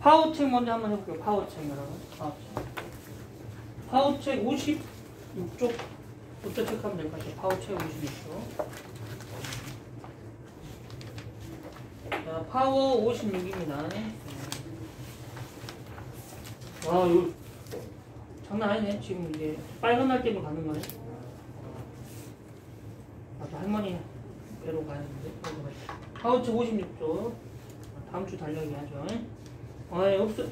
파워책 먼저 한번 해볼게요. 파워책 여러분. 파워책 56쪽부터 체크하면 될 것 같아요. 파워책 56쪽. 자, 파워 56입니다. 와, 이거 장난 아니네. 지금 이게 빨간 날 때문에 가는 거네. 아까 할머니 배로 가야되는데. 파워책 56쪽. 다음 주 달력이 하죠. 없어.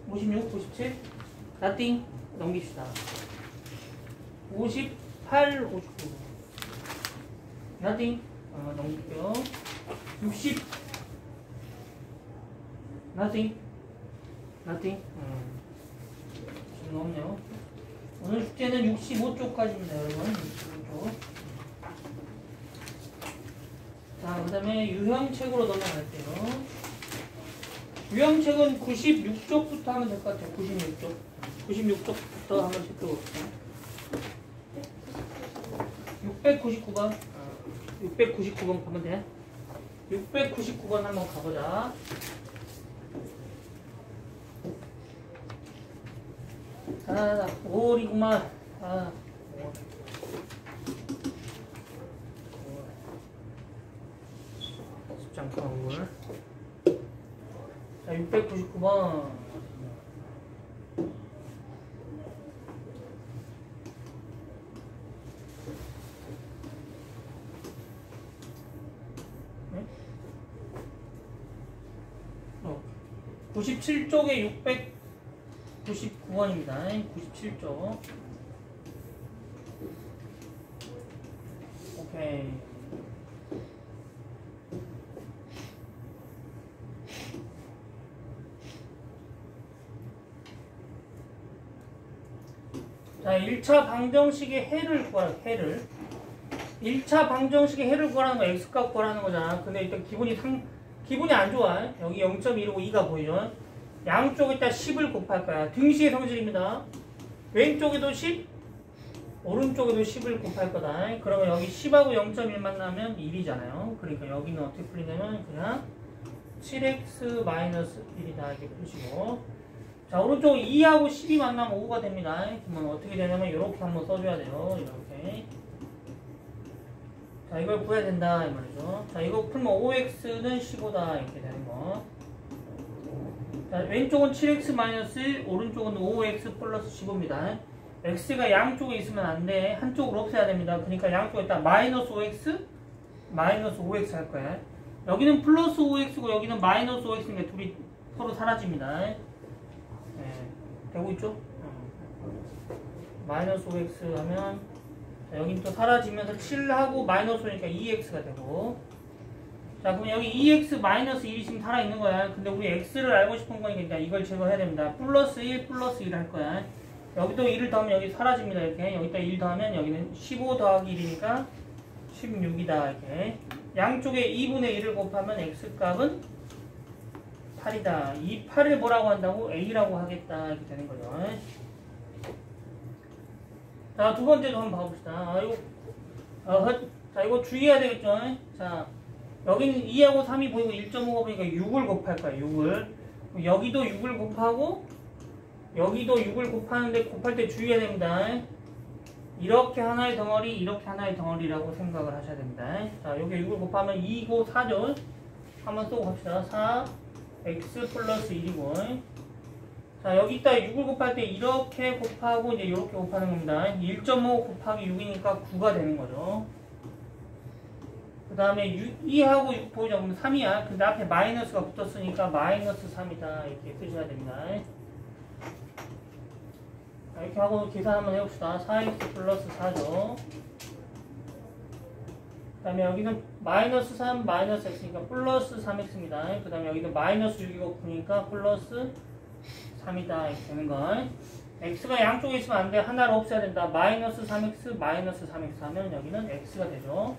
56, 97. 나띵. 넘깁시다. 58, 59. 나띵. 넘길게요. 60. 나띵. 나띵. 지금 없네요. 오늘 숙제는 65쪽까지입니다, 여러분. 65쪽. 자, 그 다음에 유형책으로 넘어갈게요. 유형책은 96쪽부터 하면 될 것 같아요. 96쪽. 96쪽부터 한번 체크해봅시다. 699번. 699번 가면 돼. 699번 한번 가보자. 자, 5월이구만. 5월. 쉽지 않구나, 5월. 자, 699번. 네? 97쪽에 699번입니다. 97쪽. 오케이. 자, 1차 방정식의 해를 구하라. 해를. 1차 방정식의 해를 구하라는 거 x값 구하라는 거잖아. 근데 일단 기분이 안 좋아. 여기 0.1이고 2가 보이죠? 양쪽에다 10을 곱할 거야. 등식의 성질입니다. 왼쪽에도 10, 오른쪽에도 10을 곱할 거다. 그러면 여기 10하고 0.1 만나면 1이잖아요. 그러니까 여기는 어떻게 풀리냐면 그냥 7x-1이다 이렇게 푸시고, 자, 오른쪽 2하고 10이 만나면 5가 됩니다. 그러면 어떻게 되냐면 이렇게 한번 써줘야 돼요. 이렇게. 자, 이걸 구해야 된다 이 말이죠. 자, 이거 풀면 5x는 15다 이렇게 되는 거. 자, 왼쪽은 7x-1, 오른쪽은 5x 플러스 15입니다. x가 양쪽에 있으면 안 돼. 한쪽으로 없애야 됩니다. 그러니까 양쪽에다 마이너스 5x, 마이너스 5x 할 거야. 여기는 플러스 5x고 여기는 마이너스 5x니까 둘이 서로 사라집니다. 네, 되고 있죠? 마이너스 5x 하면, 자, 여긴 또 사라지면서 7하고 마이너스 5니까 2x가 되고, 자, 그럼 여기 2x 마이너스 1이 지금 살아있는 거야. 근데 우리 x를 알고 싶은 거니까 이걸 제거해야 됩니다. 플러스 1 플러스 1 할 거야. 여기도 1을 더하면 여기 사라집니다. 이렇게. 여기다 1 더하면 여기는 15 더하기 1이니까 16이다. 이렇게. 양쪽에 2분의 1을 곱하면 x값은 8이다. 이 8을 뭐라고 한다고? a라고 하겠다. 이렇게 되는 거죠. 자, 두 번째도 한번 봐봅시다. 자, 이거 주의해야 되겠죠? 자, 여기는 2하고 3이 보이고 1.5가 보니까 6을 곱할 거야. 6을. 여기도 6을 곱하고 여기도 6을 곱하는데 곱할 때 주의해야 됩니다. 이렇게 하나의 덩어리, 이렇게 하나의 덩어리라고 생각을 하셔야 됩니다. 자, 여기 6을 곱하면 2고 4죠. 한번 또 갑시다. 4 x 플러스 1이고, 자, 여기다 6을 곱할 때 이렇게 곱하고 이제 이렇게 곱하는 겁니다. 1.5 곱하기 6이니까 9가 되는 거죠. 그 다음에 2하고 6 보이죠? 그럼 3이야. 근데 앞에 마이너스가 붙었으니까 마이너스 3이다. 이렇게 쓰셔야 됩니다. 자, 이렇게 하고 계산 한번 해봅시다. 4x 플러스 4죠. 그 다음에 여기는 마이너스 3, 마이너스 x니까 플러스 3x입니다. 그 다음에 여기는 마이너스 6이고 9니까 플러스 3이다. 이렇게 되는 거. x가 양쪽에 있으면 안 돼. 하나를 없애야 된다. 마이너스 3x, 마이너스 3x 하면 여기는 x가 되죠.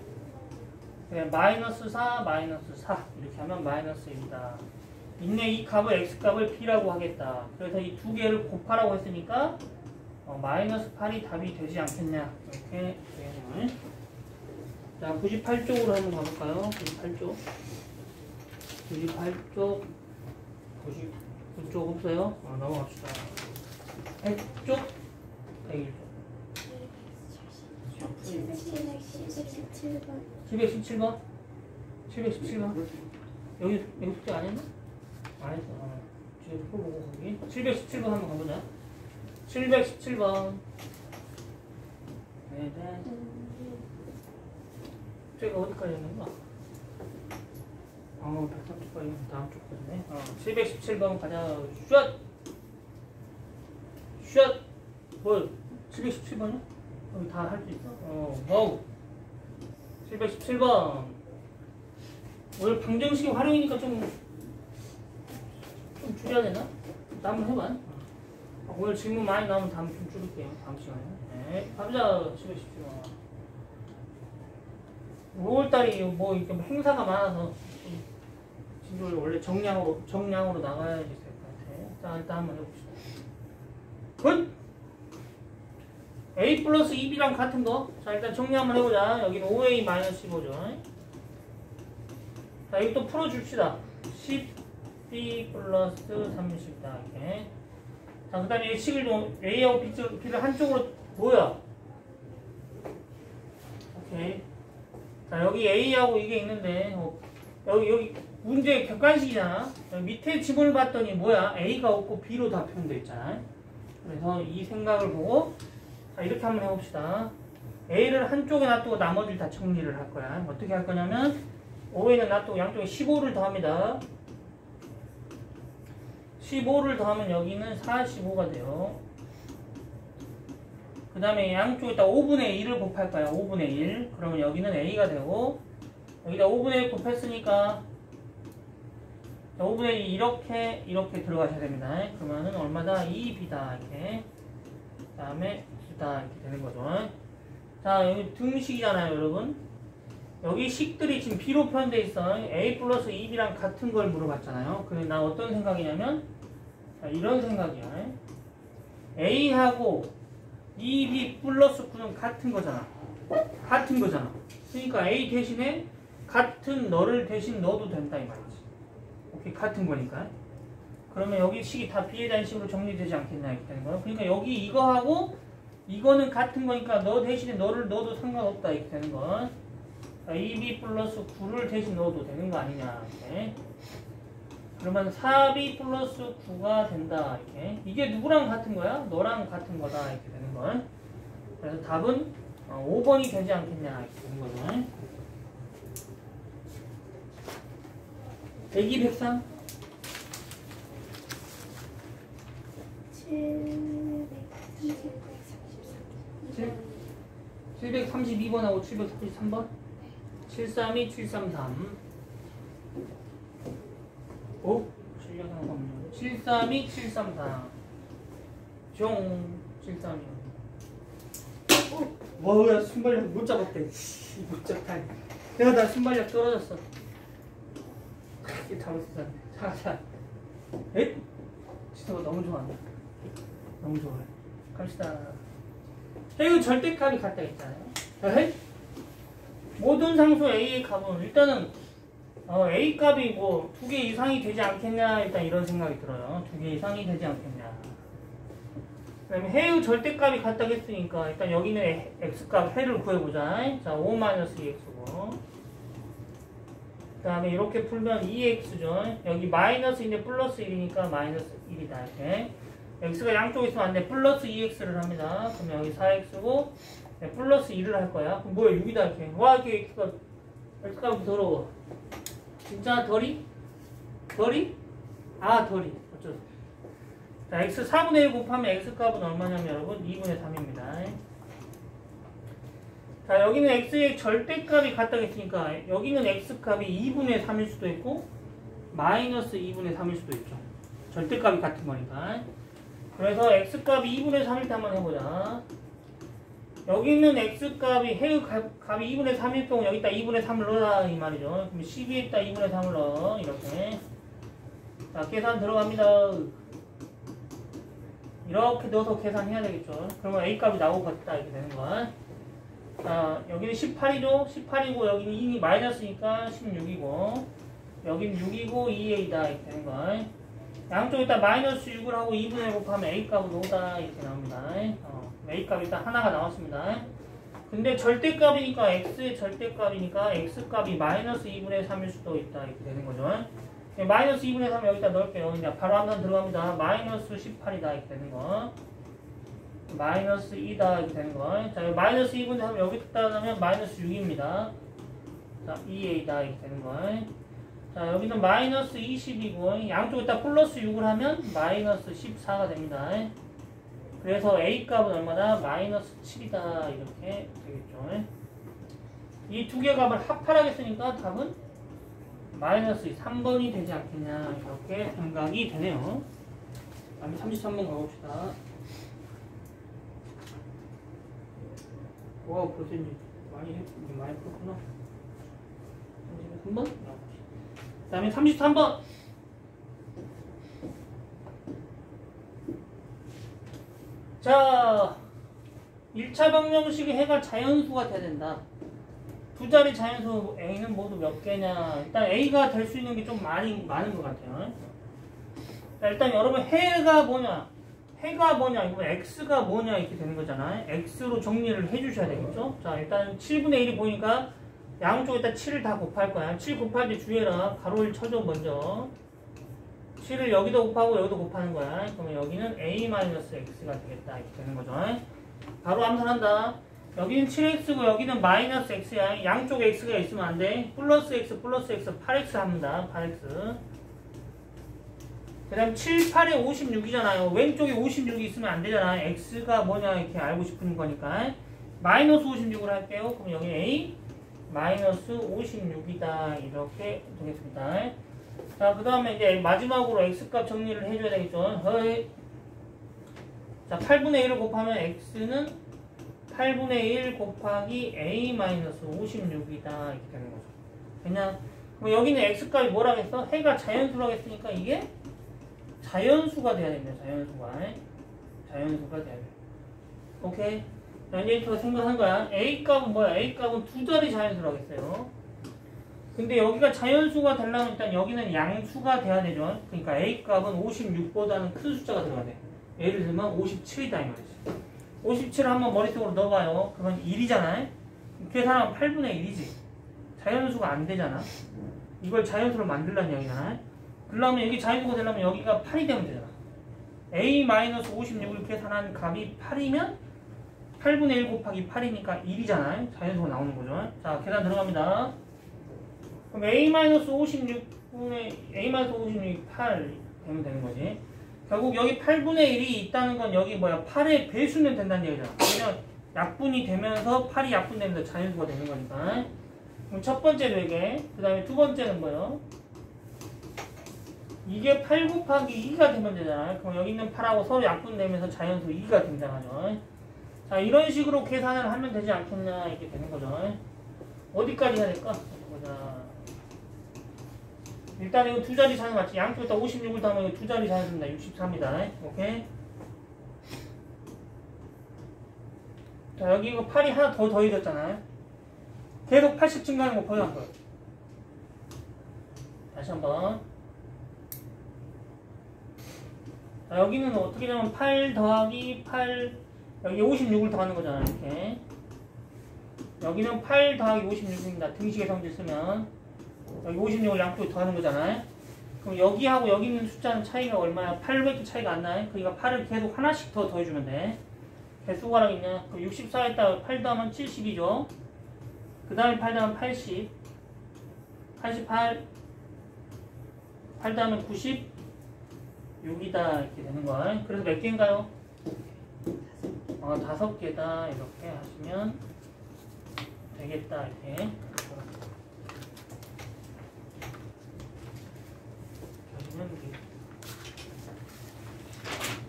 마이너스 4, 마이너스 4 이렇게 하면 마이너스 1이다. 있네. 이 값을 x값을 b라고 하겠다. 그래서 이 두 개를 곱하라고 했으니까 마이너스 8이 답이 되지 않겠냐. 이렇게 되겠네요. 자, 98쪽으로 한번 가볼까요? 98쪽. 98쪽 99쪽 없어요? 넘어갑시다. 100쪽? 101쪽. 717번? 717번? 여기 숙제 안 했나? 안 했어. 뒤에 풀보고 거기. 717번 한번 가보자. 717번. 네. 제가 어디까지 했는가? 130번이 다음 쪽까지네. 717번 가자. 슛! 슛! 뭘? 717번이야? 여기 다 할 수 있어? 와우. 717번. 오늘 방정식이 활용이니까 좀 줄여야 되나? 나 한번 해봐. 오늘 질문 많이 나오면 다음 좀 줄일게요. 다음 시간에. 네. 가보자. 717번. 5월달이 뭐 이렇게 행사가 많아서 진도를 원래 정량으로 나가야 될 것 같아. 자, 일단 한번 해봅시다. 굿! A 플러스 2B랑 같은 거. 자, 일단 정리 한번 해보자. 여기는 5A 마이너스 15죠. 자, 이거 또 풀어줍시다. 10B 플러스 30다. 이렇게. 자, 그 다음에 식을 좀 A하고 B를 한쪽으로 뭐야? 오케이. 자, 여기 A하고 이게 있는데, 여기 문제 객관식이잖아. 여기 밑에 지문을 봤더니 뭐야? A가 없고 B로 다 표현되어 있잖아. 그래서 이 생각을 보고, 자, 이렇게 한번 해봅시다. A를 한쪽에 놔두고 나머지를 다 정리를 할 거야. 어떻게 할 거냐면, 5에는 놔두고 양쪽에 15를 더합니다. 15를 더하면 여기는 45가 돼요. 그 다음에 양쪽에다 5분의 1을 곱할 거야. 5분의 1. 그러면 여기는 A가 되고, 여기다 5분의 1 곱했으니까, 5분의 1 이렇게 들어가셔야 됩니다. 그러면은 얼마다? 2B다. 이렇게. 그 다음에 B다. 이렇게 되는 거죠. 자, 여기 등식이잖아요, 여러분. 여기 식들이 지금 B로 표현되어 있어. A 플러스 2B랑 같은 걸 물어봤잖아요. 근데 나 어떤 생각이냐면, 자, 이런 생각이야. A하고 2B 플러스 9는 같은 거잖아. 같은 거잖아. 그러니까 A 대신에 같은 너를 대신 넣어도 된다 이 말이지. 오케이, 같은 거니까. 그러면 여기 식이 다 B에 대한 식으로 정리되지 않겠냐 이렇게 되는 거야. 그러니까 여기 이거하고 이거는 같은 거니까 너 대신에 너를 넣어도 상관없다 이렇게 되는 거. 2B 플러스 9를 대신 넣어도 되는 거 아니냐 이렇게. 그러면 4B 플러스 9가 된다 이렇게. 이게 누구랑 같은 거야? 너랑 같은 거다 이렇게 되는 거. 그래서 답은 5번이 되지 않겠냐 이렇게 되는 거죠. 102, 103 732번하고 733번 732, 733 오? 732, 733 종 732 와우야 순발력 못 잡았대. 못 잡다니. 내가 나 순발력 떨어졌어. 이게 잡았어. 자. 에? 지도가 너무 좋아한다. 너무 좋아해. 갑시다. 이거 절대값이 같다 했잖아요. 에이? 모든 상수 A의 값은 일단은 A 값이 뭐 2개 이상이 되지 않겠냐 일단 이런 생각이 들어요. 2개 이상이 되지 않겠냐. 그 다음에 해의 절대값이 같다고 했으니까 일단 여기는 X값 해를 구해보자. 자, 5-2X고 그 다음에 이렇게 풀면 2X죠. 여기 마이너스인데 플러스 1이니까 마이너스 1이다 이렇게. X가 양쪽에 있으면 안돼. 플러스 2X를 합니다. 그러면 여기 4X고 네, 플러스 1을 할 거야. 그럼 뭐야 6이다 이렇게. 와 이렇게 X값이 더러워. 진짜 덜이? 덜이? 아 덜이. 어쩌죠. 자, X 4분의 1 곱하면 X값은 얼마냐면 여러분 2분의 3입니다. 자, 여기는 X의 절대값이 같다고 했으니까 여기는 X값이 2분의 3일 수도 있고 마이너스 2분의 3일 수도 있죠. 절대값이 같은 거니까. 그래서 X값이 2분의 3일 때 한번 해보자. 여기는 X값이 해의 값이 2분의 3일 경우 여기다 2분의 3을 넣어라 이 말이죠. 그럼 12에다 2분의 3을 넣어 이렇게. 자, 계산 들어갑니다. 이렇게 넣어서 계산해야 되겠죠. 그러면 A값이 나오고 같다 이렇게 되는 거야. 자, 여기는 18이죠. 18이고 여기는 2이 마이너스니까 16이고 여기는 6이고 2A다 이렇게 되는 거야. 양쪽에다 마이너스 6을 하고 2분의 1 곱하면 A값은 5다 이렇게 나옵니다. A값이 일단 하나가 나왔습니다. 근데 절대값이니까 X의 절대값이니까 X값이 마이너스 2분의 3일 수도 있다 이렇게 되는 거죠. 마이너스 2분의 3 여기다 넣을게요. 이제 바로 한번 들어갑니다. 마이너스 18이다 이렇게 되는 거. 마이너스 2다 이렇게 되는 거. 자, 마이너스 2분의 3 여기다 넣으면 마이너스 6입니다. 자, 2A다 이렇게 되는 거. 자, 여기는 마이너스 20이고 양쪽에다 플러스 6을 하면 마이너스 14가 됩니다. 그래서 A값은 얼마나? 마이너스 7이다 이렇게 되겠죠. 이 두 개 값을 합하라겠으니까 답은 마이너스 3번이 되지 않겠냐 이렇게 생각이 되네요. 다음에 33번 가봅시다. 와 벌써 이제 많이 풀었구나. 33번? 그 다음에 33번. 자, 1차 방정식의 해가 자연수가 돼야 된다. 두 자리 자연수 A는 모두 몇 개냐. 일단 A가 될 수 있는 게 좀 많은 것 같아요. 자, 일단 여러분 해가 뭐냐. 해가 뭐냐. 이거 X가 뭐냐. 이렇게 되는 거잖아요. X로 정리를 해주셔야 되겠죠. 자, 일단 7분의 1이 보이니까 양쪽에다 7을 다 곱할 거야. 7 곱할 때 주의해라. 가로를 쳐줘 먼저. 7을 여기도 곱하고 여기도 곱하는 거야. 그러면 여기는 A-X가 되겠다. 이렇게 되는 거죠. 바로 암산한다. 여기는 7X고 여기는 마이너스 X야. 양쪽에 X가 있으면 안 돼. 플러스 X, 8X 합니다. 8X. 그 다음 7, 8에 56이잖아요. 왼쪽에 56이 있으면 안 되잖아. X가 뭐냐 이렇게 알고 싶은 거니까. 마이너스 56을 할게요. 그럼 여기 A 마이너스 56이다. 이렇게 되겠습니다. 자, 그 다음에 이제 마지막으로 X값 정리를 해줘야 되겠죠. 자, 8분의 1을 곱하면 X는 8분의 1 곱하기 A 마이너스 56이다. 이렇게 되는 거죠. 그냥, 그럼 여기는 X값이 뭐라겠어? 해가 자연수라고 했으니까 이게 자연수가 돼야 됩니다. 자연수가 돼야 돼. 오케이? 자, 이제부터 생각한 거야. A값은 뭐야? A값은 두 자리 자연수라고 했어요. 근데 여기가 자연수가 되려면 일단 여기는 양수가 돼야 되죠. 그러니까 A값은 56보다는 큰 숫자가 들어가야 돼. 예를 들면 57이다 이 말이지. 57을 한번 머릿속으로 넣어봐요. 그러면 1이잖아요. 계산하면 8분의 1이지. 자연수가 안 되잖아. 이걸 자연수로 만들라는 얘기잖아요. 그러면 여기 자연수가 되려면 여기가 8이 되면 되잖아. A-56을 계산한 값이 8이면 8분의 1 곱하기 8이니까 1이잖아요. 자연수가 나오는 거죠. 자, 계산 들어갑니다. 그럼 A-56분의 A-56이 8 되면 되는 거지. 결국 여기 8분의 1이 있다는 건 여기 뭐야 8의 배수면 된다는 얘기잖아. 그러면 약분이 되면서 8이 약분되면서 자연수가 되는 거니까. 그럼 첫 번째도 이게, 그 다음에 두 번째는 뭐예요? 이게 8 곱하기 2가 되면 되잖아요. 그럼 여기 있는 8하고 서로 약분되면서 자연수 2가 등장하죠. 자, 이런 식으로 계산을 하면 되지 않겠냐 이렇게 되는 거죠. 어디까지 해야 될까? 보자. 일단 이거 두 자리 자연 맞지? 양쪽에다 56을 더하면 이거 두 자리 자연수입니다. 63이다. 오케이? 자, 여기 이거 8이 하나 더 더해졌잖아요. 계속 80 증가하는 거 보여 안 보여? 다시 한번. 자, 여기는 어떻게 되면 8 더하기 8, 여기 56을 더하는 거잖아. 이렇게. 여기는 8 더하기 56입니다. 등식의 성질 쓰면. 여기 56을 양쪽에 더하는 거잖아요. 그럼 여기하고 여기 있는 숫자는 차이가 얼마야? 8밖에 차이가 안 나요. 그러니까 8을 계속 하나씩 더 더해주면 돼. 개수가락 있냐? 그럼 64에다가 8 더하면 70이죠. 그 다음에 8 더하면 80. 88. 8 더하면 90. 6이다. 이렇게 되는 거야. 그래서 몇 개인가요? 5개다. 이렇게 하시면 되겠다. 이렇게.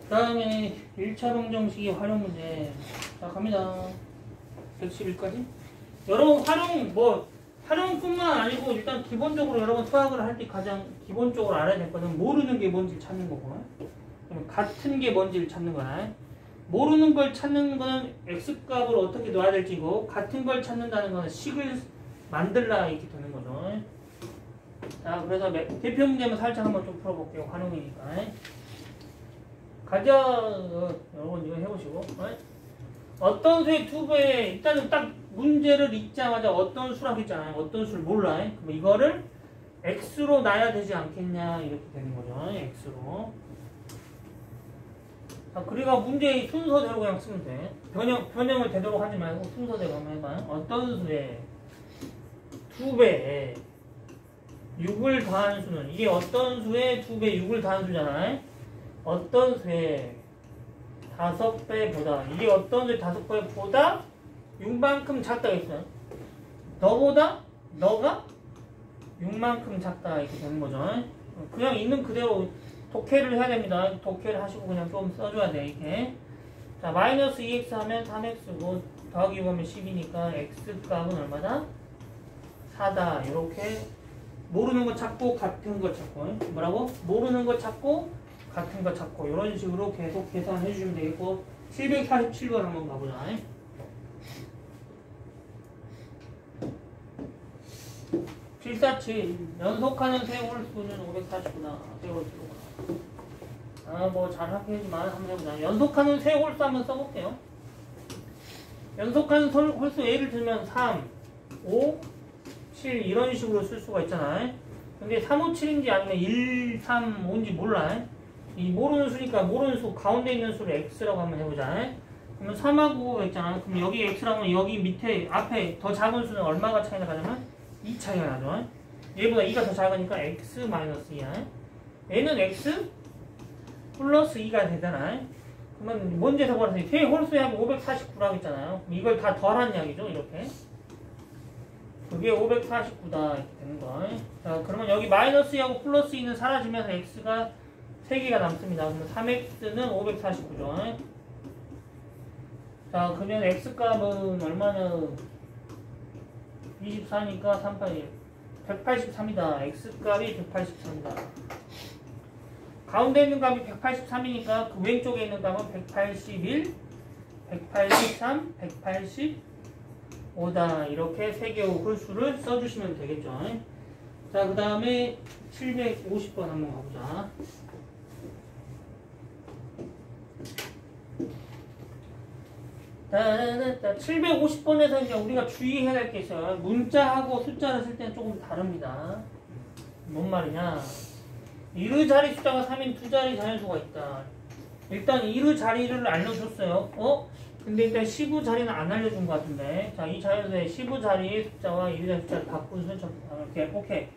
그 다음에 1차 방정식의 활용 문제. 자, 갑니다. 111까지. 여러분, 활용뿐만 아니고, 일단 기본적으로 여러분 수학을 할 때 가장 기본적으로 알아야 될 거는 모르는 게 뭔지를 찾는 거고, 같은 게 뭔지를 찾는 거야. 모르는 걸 찾는 거는 X값을 어떻게 넣어야 될지고, 같은 걸 찾는다는 거는 식을 만들라 이렇게 되는 거죠. 자, 그래서 대표 문제만 살짝 한번 좀 풀어볼게요. 활용이니까. 가자. 여러분 이거 해보시고. 어떤 수의 두 배, 일단은 딱 문제를 읽자마자 어떤 수라고 했잖아요. 어떤 수를 몰라. 그럼 이거를 x로 놔야 되지 않겠냐 이렇게 되는 거죠. x로. 자, 그리고 문제의 순서대로 그냥 쓰면 돼. 변형을 되도록 하지 말고 순서대로 한번 해봐요. 어떤 수의 두 배 6을 더한 수는, 이게 어떤 수의 두 배 6을 더한 수잖아요. 어떤 수의 5배보다, 이게 어떤 수의 5배보다 6만큼 작다 했어요. 너가 6만큼 작다 이렇게 되는 거죠. 그냥 있는 그대로 독해를 해야 됩니다. 독해를 하시고 그냥 좀 써줘야 돼 이렇게. 자, 마이너스 2x 하면 3x고 더하기 6 하면 10이니까 x 값은 얼마다? 4다. 이렇게 모르는 거 찾고 같은 거 찾고. 뭐라고? 모르는 거 찾고 같은 거 찾고 이런 식으로 계속 계산해 주시면 되겠고. 747번 한번 가보자. 필사치 연속하는 세 홀수는 540구나. 세 홀수구나. 뭐 잘하긴 하지만 한번 해보자. 연속하는 세 홀수 한번 써볼게요. 연속하는 홀수 예를 들면 3, 5, 7 이런 식으로 쓸 수가 있잖아요. 근데 3, 5, 7인지 아니면 1, 3, 5인지 몰라. 이 모르는 수니까 모르는 수 가운데 있는 수를 x라고 한번 해보자. 그러면 3하고 5 했잖아. 그럼 여기 x라고 하면 여기 밑에 앞에 더 작은 수는 얼마가 차이가 나냐면 2 차이가 나죠. 얘보다 2가 더 작으니까 x 마이너스 2야. 얘는 x 플러스 2가 되잖아. 그러면 문제에서 보았더니 세 홀수에 하면 549라고 했잖아요. 그럼 이걸 다 더하라는 이야기죠. 이렇게. 그게 549다 이렇게 되는 거. 자, 그러면 여기 마이너스 2하고 플러스 2는 사라지면서 x가 3개가 남습니다. 그러면 3x는 549죠. 자, 그러면 x값은 얼마나 24니까 38, 183이다. x값이 183이다. 가운데 있는 값이 183이니까 그 왼쪽에 있는 값은 181, 183, 185다. 이렇게 세 개의 홀수를 써주시면 되겠죠. 자, 그 다음에 750번 한번 가보자. 자, 750번에서 이제 우리가 주의해야 될 게 있어요. 문자하고 숫자를 쓸 때는 조금 다릅니다. 뭔 말이냐? 1의 자리 숫자가 3인 두 자리 자연수가 있다. 일단 1의 자리를 알려줬어요. 근데 일단 10의 자리는 안 알려준 것 같은데. 자, 이 자연수의 10의 자리의 숫자와 1의 자리 숫자를 바꾸는 이렇게. 오케이.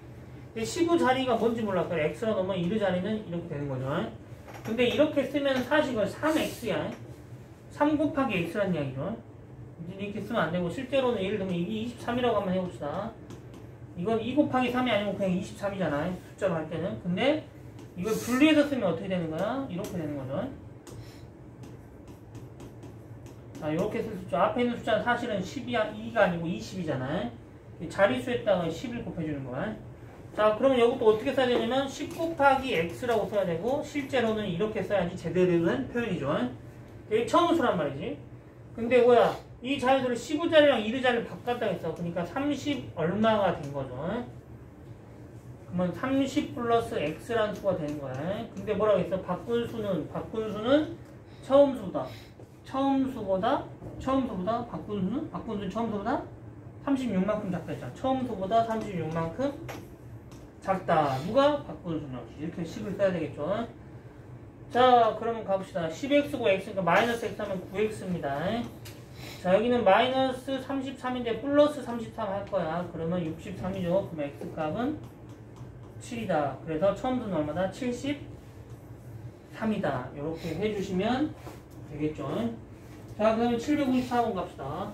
근데 10의 자리가 뭔지 몰랐어요. x가 넘으면 1의 자리는 이렇게 되는 거죠. 근데 이렇게 쓰면 사실 이건 3x야. 3 곱하기 x라는 이야기죠. 이렇게 쓰면 안 되고, 실제로는 예를 들면 이게 23이라고 한번 해봅시다. 이건 2 곱하기 3이 아니고 그냥 23이잖아요. 숫자로 할 때는. 근데 이걸 분리해서 쓰면 어떻게 되는 거야? 이렇게 되는 거죠. 자, 이렇게 쓸 수 있죠. 앞에 있는 숫자는 사실은 2가 아니고 20이잖아요. 자리수에다가 10을 곱해주는 거야. 자, 그러면 이것도 어떻게 써야 되냐면 10 곱하기 x라고 써야 되고, 실제로는 이렇게 써야지 제대로 된 표현이죠. 이게 처음 수란 말이지. 근데 뭐야? 이 자연수를 15자리랑 1의 자리를 바꿨다 했어. 그러니까 30 얼마가 된 거죠. 그러면 30 플러스 x라는 수가 되는 거야. 근데 뭐라고 했어? 바꾼 수는 처음 수보다 바꾼 수는 처음 수보다 36만큼 작다 했잖아. 처음 수보다 36만큼 작다. 누가? 바꾼 수는. 이렇게 식을 써야 되겠죠. 자, 그러면 가봅시다. 10x고 x니까 마이너스 x 하면 9x입니다. 자, 여기는 마이너스 33인데 플러스 33 할 거야. 그러면 63이죠. 그럼 x값은 7이다. 그래서 처음 수는 얼마다? 73이다. 이렇게 해주시면 되겠죠. 자, 그러면 754번 갑시다.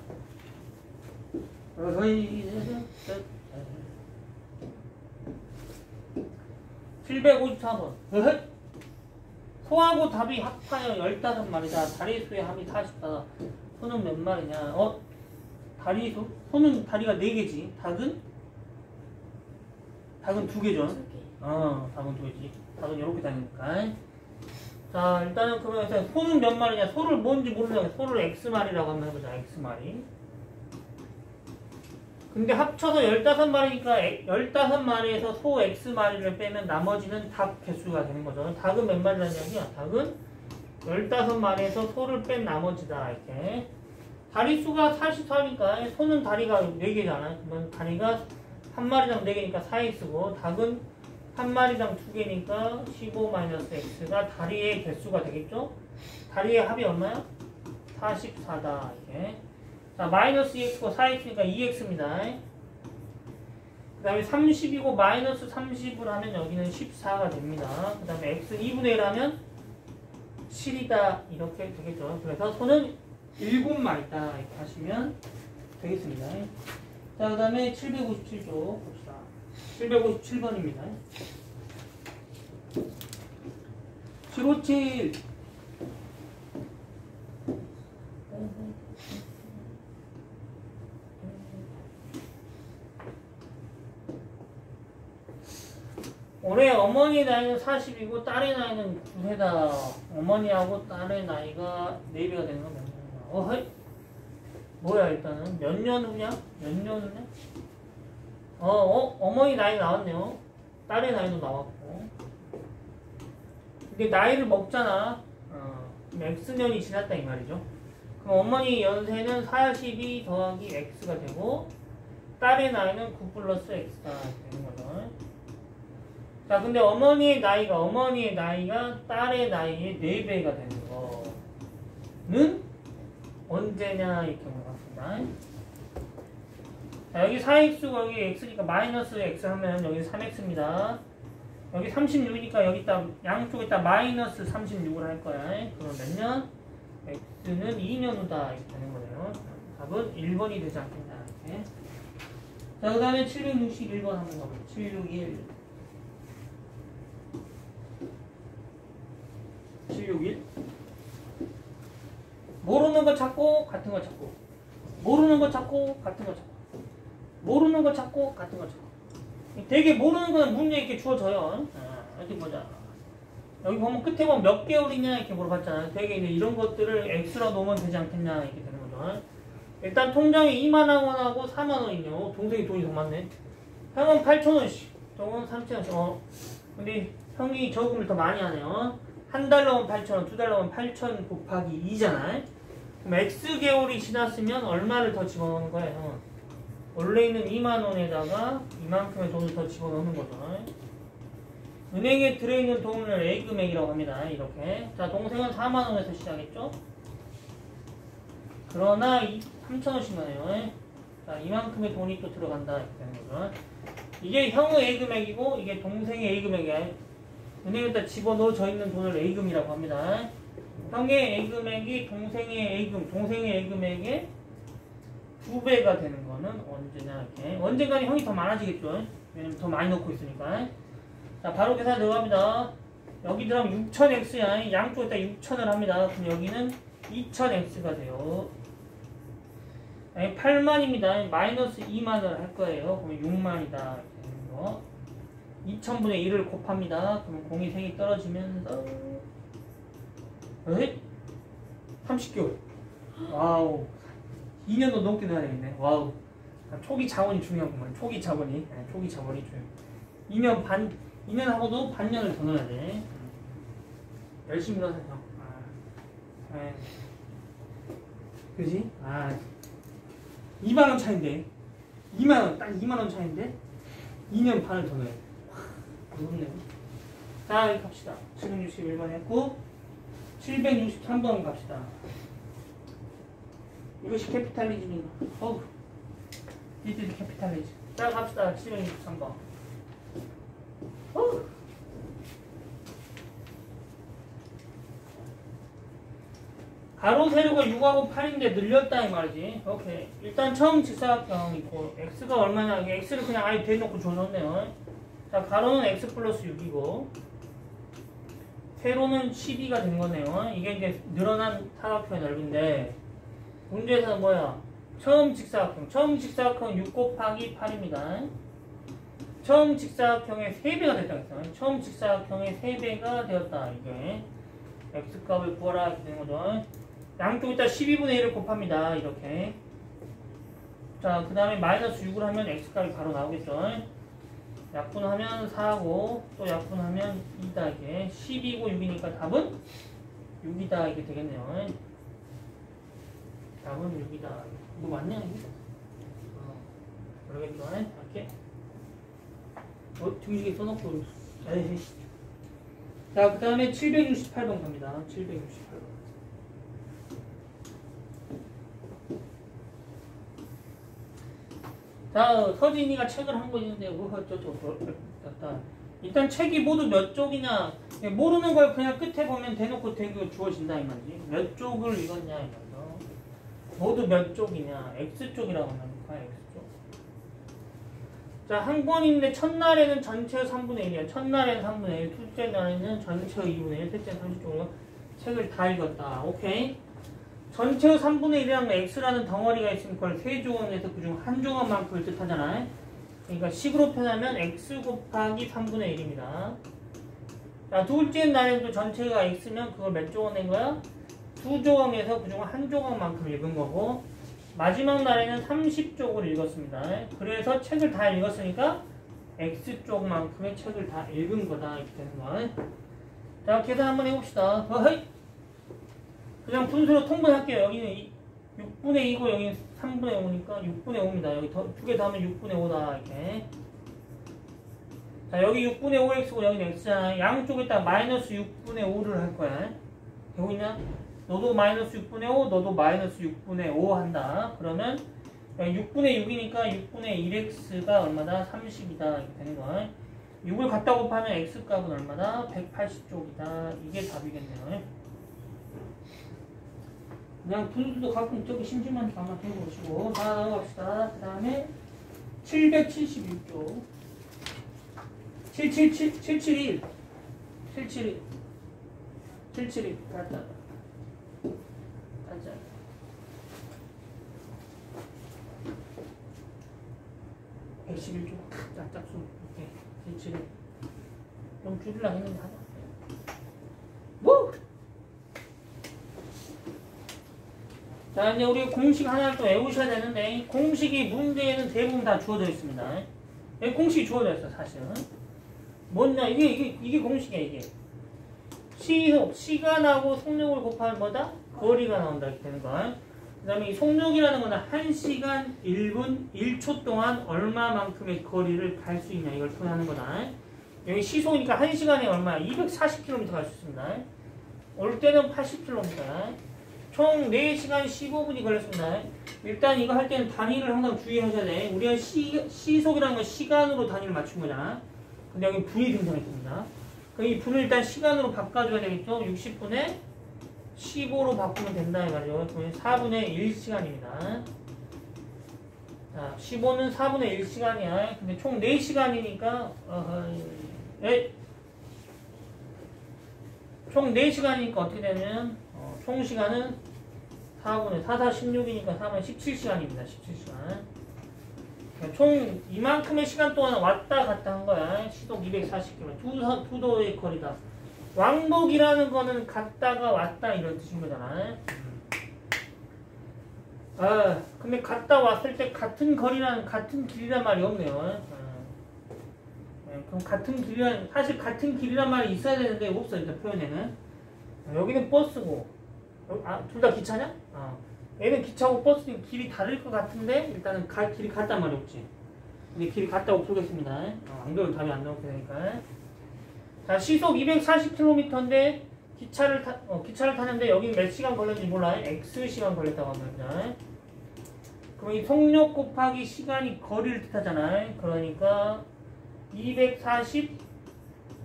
754번. 소하고 답이 합하여 15마리다. 다리수의 합이 40다. 소는 몇 마리냐? 다리수? 소는 다리가 4개지. 닭은 2개죠. 닭은 2개지. 닭은 이렇게 다니니까. 자, 일단은 그러면 소는 몇 마리냐? 소를 뭔지 모르면 소를 x마리라고 한번 해보자. x마리. 근데 합쳐서 15마리니까 15마리에서 소 X마리를 빼면 나머지는 닭 개수가 되는 거죠. 닭은 몇 마리라는 이야기야? 닭은 15마리에서 소를 뺀 나머지다. 이렇게. 다리수가 44니까 소는 다리가 4개잖아. 그러면 다리가 한 마리당 4개니까 4X고 닭은 한 마리당 2개니까 15-X가 다리의 개수가 되겠죠? 다리의 합이 얼마야? 44다. 이렇게. 자, 마이너스 2x고 4x니까 2x입니다. 그 다음에 30이고 마이너스 30을 하면 여기는 14가 됩니다. 그 다음에 x 2분의 1 하면 7이다. 이렇게 되겠죠. 그래서 소는 7마리다. 이렇게 하시면 되겠습니다. 자, 그 다음에 757조 봅시다. 757번입니다. 757 올해 어머니 나이는 40이고 딸의 나이는 9세다. 어머니하고 딸의 나이가 4배가 되는 건 몇 년이야? 허이? 뭐야 일단은? 몇 년 후냐? 몇 년 후냐? 어머니 나이 나왔네요. 딸의 나이도 나왔고. 이게 나이를 먹잖아. 그럼 X년이 지났다 이 말이죠. 그럼 어머니 연세는 42 더하기 X가 되고 딸의 나이는 9 플러스 X가 되는 거죠. 자, 근데 어머니의 나이가 딸의 나이의 4배가 되는 거는 언제냐 이렇게 물어봤습니다. 자, 여기 4x고 여기 x니까 마이너스 x 하면 여기 3x입니다. 여기 36이니까 여기다 양쪽에다 마이너스 36을 할 거야. 그럼 몇 년? x는 2년 후다 이렇게 되는 거예요. 답은 1번이 되지 않겠나 이렇게. 자, 그 다음에 761번 한번 가볼게요. 761 모르는 거 찾고 같은 거 찾고 모르는 거 찾고 같은 거 찾고 모르는 거 찾고 같은 거 찾고 되게 모르는 거는 문제 이렇게 주어져요. 어디 보자. 여기 보면 끝에 보면 몇 개월이냐 이렇게 물어봤잖아요. 되게 이제 이런 것들을 X로 놓으면 되지 않겠냐 이렇게 되는 거죠. 일단 통장에 2만원하고 4만원이요. 동생이 돈이 더 많네. 형은 8천원씩 동은 3천원씩. 근데 형이 저금을 더 많이 하네요. 한 달 넣으면 8,000원, 두 달 넣으면 8,000 곱하기 2잖아요. 그럼 X개월이 지났으면 얼마를 더 집어넣는 거예요? 원래 있는 2만원에다가 이만큼의 돈을 더 집어넣는 거죠. 은행에 들어있는 돈을 A금액이라고 합니다. 이렇게. 자, 동생은 4만원에서 시작했죠? 그러나 3,000원씩 나네요. 자, 이만큼의 돈이 또 들어간다. 이렇게 되는 거죠. 이게 형의 A금액이고, 이게 동생의 A금액이에요. 은행에다 집어넣어져 있는 돈을 A금이라고 합니다. 형의 A금액이 동생의 A금액의 2배가 되는 거는 언제냐 이렇게. 언젠가는 형이 더 많아지겠죠. 왜냐면 더 많이 넣고 있으니까. 자, 바로 계산 들어갑니다. 여기 들어가면 6000X야. 양쪽에다 6000을 합니다. 그럼 여기는 2000X가 돼요. 아니, 8만입니다. 마이너스 2만을 할 거예요. 그러면 6만이다. 이렇게 되는 거. 2000분의 1을 곱합니다. 그러면 공이 3개 떨어지면서 30개월. 와우. 2년도 넘게 넣어야 되겠네. 와우. 초기 자본이 중요하구만. 초기 자본이 중요해. 2년하고도 반년을 더 넣어야 돼. 열심히 넣어서 형. 그지? 2만원 차인데. 2만원, 딱 2만원 차인데 2년 반을 더 넣어야 돼. 어렵네요. 자, 여기 갑시다. 761번 했고 763번 갑시다. 이것이 캐피탈리즘인가? 이들이 캐피탈리즘. 자, 갑시다. 763번. 가로 세로가 6하고 8인데 늘렸다 이 말이지. 오케이. 일단 처음 직사각형 있고 x가 얼마냐? x를 그냥 아예 대놓고 줘줬네요. 자, 가로는 x 플러스 6이고 세로는 12가 된 거네요. 이게 이제 늘어난 사각형의 넓이인데 문제에서는 뭐야? 처음 직사각형 6 곱하기 8입니다. 처음 직사각형의 3배가 됐다 했어요. 처음 직사각형의 3배가 되었다. 이게 x값을 구하라 이렇게 되는 거죠. 양쪽에다 12분의 1을 곱합니다. 이렇게 자, 그 다음에 마이너스 6을 하면 x값이 바로 나오겠죠. 약분하면 4고 또 약분하면 2다 이게 10이고 6이니까 답은 6이다 이게 되겠네요. 답은 6이다. 이거 맞냐 이게? 모르겠죠. 이렇게 등식에 써놓고 에이. 자, 그 다음에 768번 갑니다. 768번. 자, 서진이가 책을 한 거 있는데, 일단 책이 모두 몇 쪽이냐, 모르는 걸 그냥 끝에 보면 대놓고 대고 주어진다, 이 말이지. 몇 쪽을 읽었냐, 이 말이죠. 모두 몇 쪽이냐, X쪽이라고 합니까, X쪽. 자, 한 권인데, 첫날에는 전체 3분의 1이야. 첫날에는 3분의 1, 둘째 날에는 전체 2분의 1, 셋째 30쪽으로 책을 다 읽었다. 오케이? 전체 3분의 1이라는 x라는 덩어리가 있으면 그걸 세 조각에서 그중 한 조각만큼을 뜻하잖아요. 그러니까 식으로 표현하면 x 곱하기 3분의 1입니다. 자, 둘째 날에는 또 전체가 x면 그걸 몇 조각 낸 거야? 두 조각에서 그중 한 조각만큼 읽은 거고, 마지막 날에는 30쪽을 읽었습니다. 그래서 책을 다 읽었으니까 x쪽만큼의 책을 다 읽은 거다 이렇게 되는 거야. 자, 계산 한번 해봅시다. 어헤이! 그냥 분수로 통분할게요. 여기는 6분의 2고 여기는 3분의 5니까 6분의 5입니다. 여기 두 개 더하면 6분의 5다 이렇게. 자, 여기 6분의 5x고 여기는 x잖아. 양쪽에다 마이너스 6분의 5를 할 거야. 되고 있냐? 너도 마이너스 6분의 5, 너도 마이너스 6분의 5 한다. 그러면 6분의 6이니까 6분의 1x가 얼마다? 30이다 이렇게 되는 거야. 6을 갖다 곱하면 x값은 얼마다? 180쪽이다. 이게 답이겠네요. 그냥 분수도 가끔 저기 심심하니까 한번 해보시고. 자, 넘어갑시다. 그 다음에 776쪽 771 가자 111쪽 짝짝수 오케이 771 좀 줄이려고 했는데 하자. 뭐? 자, 이제 우리 공식 하나를 또 외우셔야 되는데, 공식이 문제에는 대부분 다 주어져 있습니다. 여기 공식이 주어져 있어, 사실은. 뭐냐, 이게 공식이야, 이게. 시간하고 속력을 곱하면 뭐다? 거리가 나온다, 이렇게 되는 거야. 그 다음에 이 속력이라는 거는 1시간 1분 1초 동안 얼마만큼의 거리를 갈 수 있냐, 이걸 표현하는 거다. 여기 시속이니까 1시간에 얼마야? 240km 갈 수 있습니다. 올 때는 80km. 총 4시간 15분이 걸렸습니다. 일단 이거 할 때는 단위를 항상 주의하셔야 돼. 우리가 시속이라는 건 시간으로 단위를 맞춘 거잖아. 근데 여기 분이 등장했습니다. 그럼 이 분을 일단 시간으로 바꿔줘야 되겠죠? 60분에 15로 바꾸면 된다 이 말이죠. 그러면 4분의 1시간입니다. 자, 15는 4분의 1시간이야. 근데 총 4시간이니까 총 4시간이니까 어떻게 되면 총 시간은 4분의 4, 4, 16이니까 4분의 17시간입니다. 17시간. 총 이만큼의 시간 동안 왔다 갔다 한 거야. 시속 240km. 두 도의 거리다. 왕복이라는 거는 갔다가 왔다 이런 뜻인 거잖아. 아, 근데 갔다 왔을 때 같은 거리라는 같은 길이란 말이 없네요. 그럼 같은 길이란 사실 같은 길이란 말이 있어야 되는데 없어 일단 표현에는. 여기는 버스고. 둘 다 기차냐? 얘는 기차고 버스는 길이 다를 것 같은데 일단은 길이 같단 말이 없지. 근데 길이 같다고 풀겠습니다. 안 그러면 답이 안 나오게 되니까. 자, 시속 240km인데 기차를 타는데 여기는 몇 시간 걸렸는지 몰라요. X시간 걸렸다고 합니다. 그럼 이 속력 곱하기 시간이 거리를 뜻하잖아요. 그러니까 240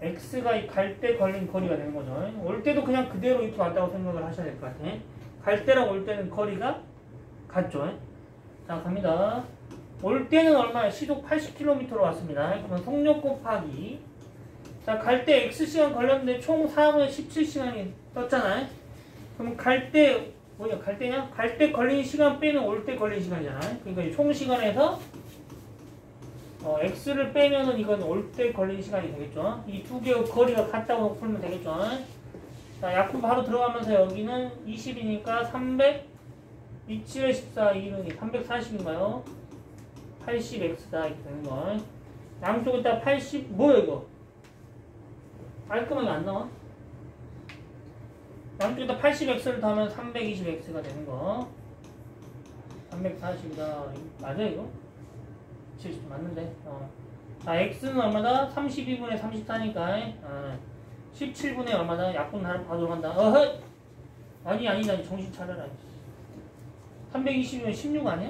X가 갈 때 걸린 거리가 되는 거죠. 올 때도 그냥 그대로 이렇게 왔다고 생각을 하셔야 될 것 같아. 갈 때랑 올 때는 거리가 같죠. 자, 갑니다. 올 때는 얼마야? 시속 80km로 왔습니다. 그러면 속력 곱하기. 자, 갈 때 X시간 걸렸는데 총 4분의 17시간이 떴잖아요. 그럼 갈 때, 뭐냐, 갈 때냐? 갈 때 걸린 시간 빼면 올 때 걸린 시간이잖아요. 그러니까 이 총 시간에서 X를 빼면은 이건 올 때 걸린 시간이 되겠죠. 이 두 개의 거리가 같다고 풀면 되겠죠. 자, 약분 바로 들어가면서 여기는 20이니까 300, 27에 14, 2는 340인가요? 80x다 이렇게 되는 거. 양쪽에다 80 뭐야 이거? 깔끔하게 안 나와? 양쪽에다 80x를 더하면 320x가 되는 거. 340이다. 맞아 이거? 그치 맞는데. 자 x는 얼마다? 32분의 34니까 17분의 얼마다? 약분 하나 바로 들어간다. 어허! 아니 정신 차려라. 320이면 16 아니야?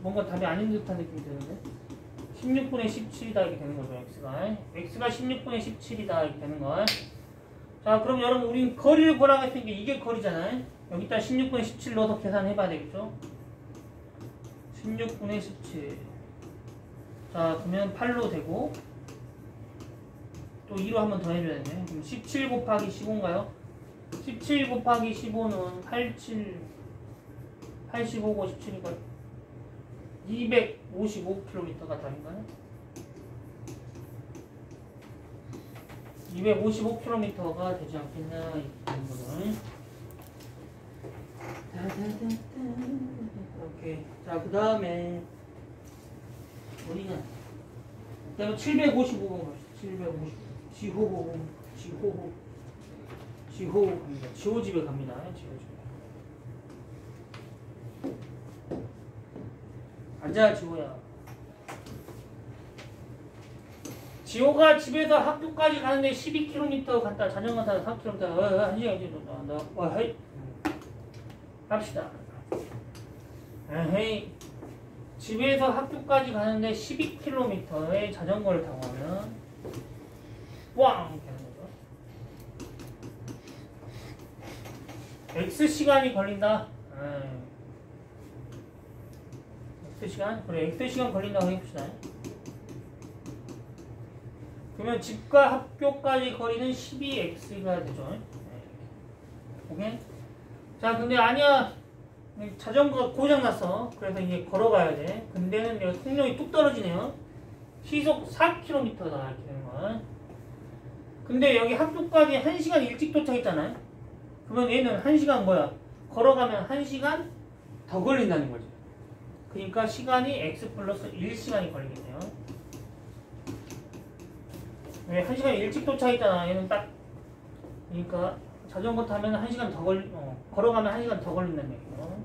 뭔가 답이 아닌 듯한 느낌이 드는데 16분의 17이다 이렇게 되는 거죠. x가 16분의 17이다 이렇게 되는 거. 자 그럼 여러분 우린 거리를 구하라고 했으니까 이게 거리잖아요. 여기다 16분의 17 넣어서 계산해 봐야 되겠죠. 16분의 17 자 그러면 8로 되고 또 2로 한 번 더 해줘야 되네. 그럼 17 곱하기 15인가요? 17 곱하기 15는 85고 17이니까 255km가 답인가요? 255km가 되지 않겠냐 이런 거는. 오케이. 자 그 다음에 어디냐? 그 다음에 755번 갑시다. 755 지호 갑니다. 지호집에 갑니다. 지호집에. 앉아 지호야. 지호가 집에서 학교까지 가는데 12km 갔다 자전거 타서 4km 1시간 정도 헤이 갑시다. 에헤이 집에서 학교까지 가는데 12km의 자전거를 타고 가면 꽝 이렇게 하는 거죠. X시간이 걸린다. X시간? 그래 X시간 걸린다고 해봅시다. 그러면 집과 학교까지 거리는 12x가 되죠. 오케이? 자 근데 아니야 자전거가 고장났어. 그래서 이제 걸어가야 돼. 근데는 여기 속력이 뚝 떨어지네요. 시속 4km다 이렇게 되는 거야. 근데 여기 학교까지 1시간 일찍 도착했잖아요. 그러면 얘는 1시간 뭐야? 걸어가면 1시간 더 걸린다는 거지. 그러니까 시간이 x 플러스 1시간이 걸리겠네요. 왜 1시간 일찍 도착했잖아. 얘는 딱 그러니까 자전거 타면 1시간 더 걸어가면 1시간 더 걸린다는 얘기예요.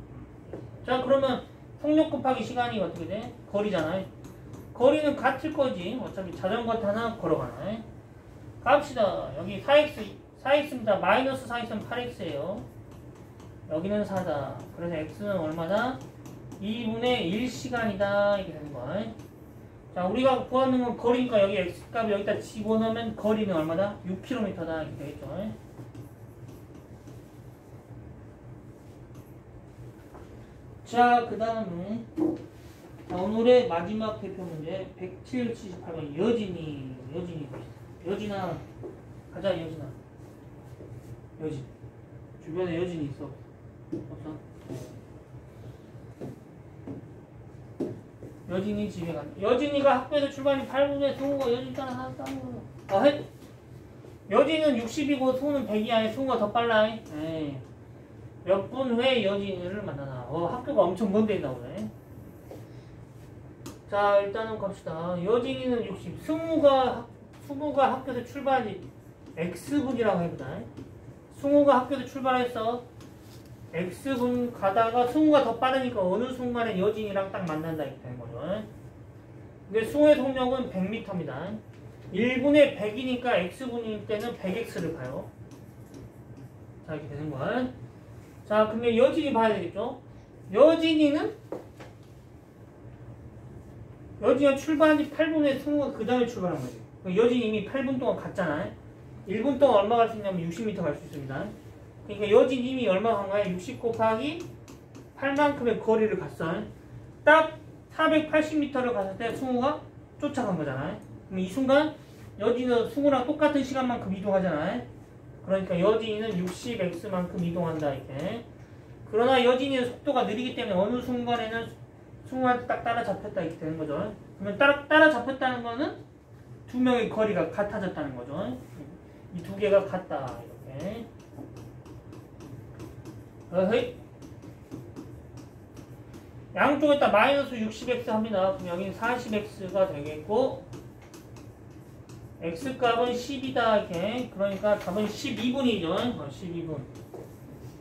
자 그러면 속력 곱하기 시간이 어떻게 돼? 거리잖아요. 거리는 같을 거지. 어차피 자전거 타나 걸어가나. 갑시다. 여기 4x입니다. 마이너스 4x는 8x예요. 여기는 4다. 그래서 x는 얼마다? 2분의 1시간이다. 이렇게 되는 거야. 자, 우리가 구하는 건 거리니까 여기 x값을 여기다 집어넣으면 거리는 얼마다? 6km다. 이렇게 되겠죠. 자, 그 다음에 오늘의 마지막 대표 문제 178번 여진이 여진아 가자. 여진아 여진 주변에 여진이 있어 없어? 여진이 집에 간다. 여진이가 학교에서 출발이 8분에 승우가 여진 따라 나왔다는 거야. 여진은 60이고 승우는 100이야. 승우가 더 빨라. 몇 분 후에 여진이를 만나나. 학교가 엄청 먼 데 있나 보네. 자 일단은 갑시다. 여진이는 60. 승우가 학교에서 출발이 X분이라고 해보자. 승우가 학교에서 출발했어. X분 가다가 승우가 더 빠르니까 어느 순간에 여진이랑 딱 만난다 이렇게 되는 거죠. 근데 승우의 속력은 100m입니다. 1분의 100이니까 X분일 때는 100X를 가요. 자 이렇게 되는 거야. 자 근데 여진이 봐야 되겠죠. 여진이가 출발한 지 8분에 승우가 그 다음에 출발한 거지. 여진이 이미 8분 동안 갔잖아요. 1분 동안 얼마 갈 수 있냐면 60m 갈 수 있습니다. 그러니까 여진이 이미 얼마 간 거야? 60 곱하기 8만큼의 거리를 갔어. 딱 480m를 갔을 때 승우가 쫓아간 거잖아요. 그럼 이 순간 여진은 승우랑 똑같은 시간만큼 이동하잖아요. 그러니까 여진이는 60x만큼 이동한다 이렇게. 그러나 여진이의 속도가 느리기 때문에 어느 순간에는 승우한테 딱 따라잡혔다 이렇게 되는 거죠. 그러면 따라잡혔다는 거는 두 명의 거리가 같아졌다는 거죠. 이 두 개가 같다 이렇게. 양쪽에다 마이너스 60x 합니다. 그럼 여기는 40x가 되겠고 x값은 10이다 이렇게. 그러니까 답은 12분이죠. 12분.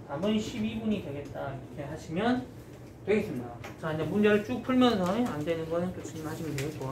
답은 12분이 되겠다 이렇게 하시면 되겠습니다. 자, 이제 문제를 쭉 풀면서 안 되는 거는 교수님 하시면 되겠고.